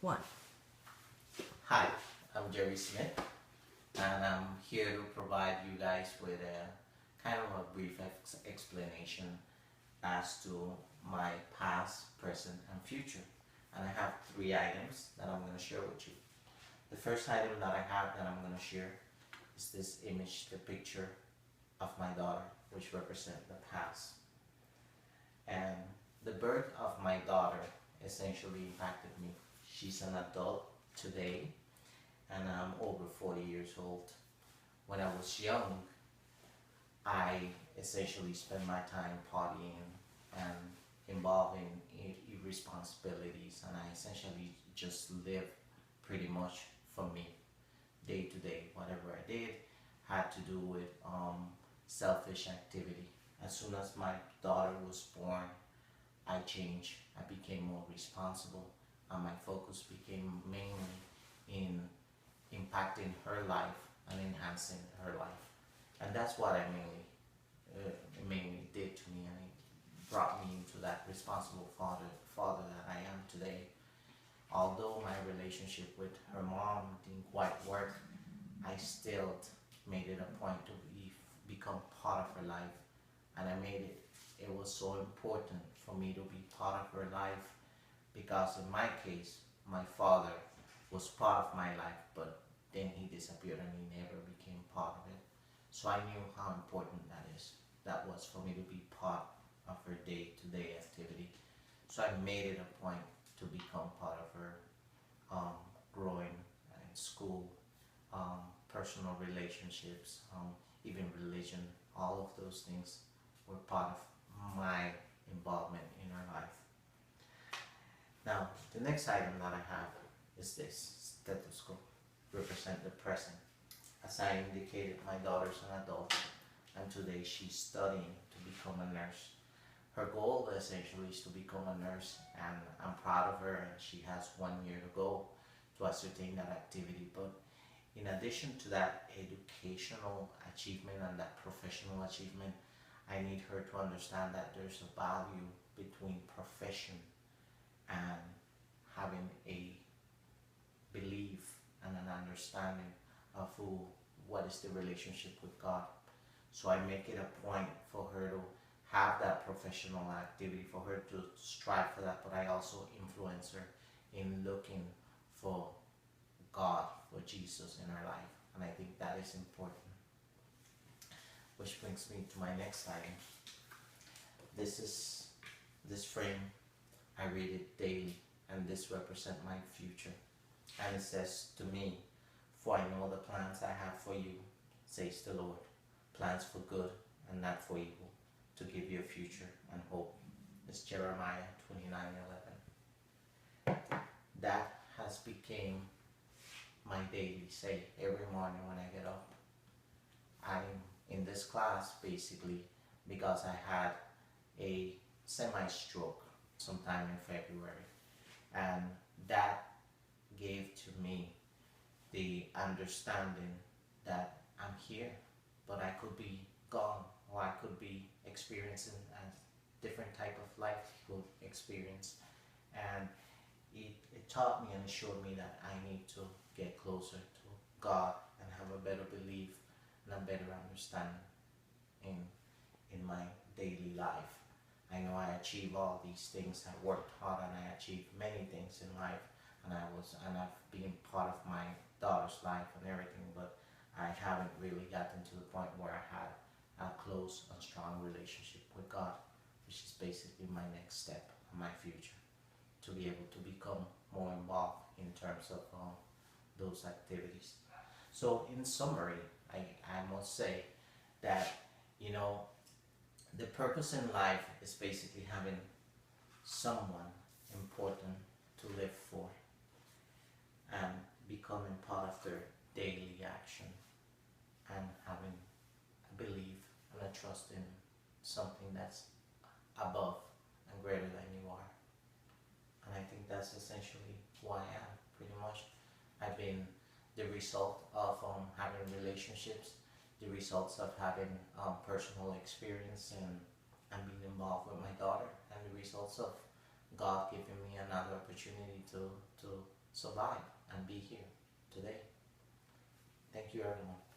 one. Hi, I'm Gerry Smith, and I'm here to provide you guys with a kind of a brief explanation as to my past, present, and future. And I have three items that I'm going to share with you. The first item that I have that I'm going to share is this image, the picture of my daughter, which represents the past. And the birth of my daughter essentially impacted me. She's an adult today, and I'm over 40 years old. When I was young, I essentially spent my time partying and involved in irresponsibilities, and I essentially just lived pretty much for me, day to day. Whatever I did had to do with selfish activity. As soon as my daughter was born, I changed. I became more responsible, and my focus became mainly in impacting her life and enhancing her life. And that's what I mainly did to me, and it brought me into that responsible father that I am today. Although my relationship with her mom didn't quite work, I still made it a point to become part of her life, and it was so important for me to be part of her life, because in my case, my father was part of my life, but then he disappeared and he never became part of it. So I knew how important that was for me to be part of her day-to-day activity. So I made it a point to become part of her growing in school, personal relationships, even religion. All of those things were part of my involvement in her life. Now, the next item that I have is this stethoscope, represent the present. As I indicated, my daughter's an adult, and today she's studying to become a nurse. Her goal essentially is to become a nurse, and I'm proud of her, and she has 1 year to go to ascertain that activity. But in addition to that educational achievement and that professional achievement, I need her to understand that there's a value between profession and having a belief and an understanding of what is the relationship with God. So I make it a point for her to have that professional activity, for her to strive for that, but I also influence her in looking for God, for Jesus in her life, and I think that is important. Which brings me to my next item. This frame, I read it daily, and this represents my future. And it says to me, "For I know the plans I have for you, says the Lord, plans for good and not for evil, to give you a future and hope." It's Jeremiah 29:11. That has become my daily say every morning when I get up. I'm in this class basically because I had a semi-stroke sometime in February, and that gave to me the understanding that I'm here, but I could be gone, or I could be experiencing a different type of livelihood experience. And it taught me and it showed me that I need to get closer to God and have a better belief and a better understanding in my daily life. I know I achieved all these things. I worked hard and I achieved many things in life, and I've been part of my daughter's life and everything, but I haven't really gotten to the point where I had a close and strong relationship with God, which is basically my next step in my future, to be able to become more involved in terms of those activities. So in summary, I must say that, the purpose in life is basically having someone important to live for and becoming part of their daily action, and having a belief and a trust in something that's above and greater than you are. And I think that's essentially who I am, pretty much. I've been the result of having relationships, the results of having personal experience and being involved with my daughter, and the results of God giving me another opportunity to survive and be here today. Thank you everyone.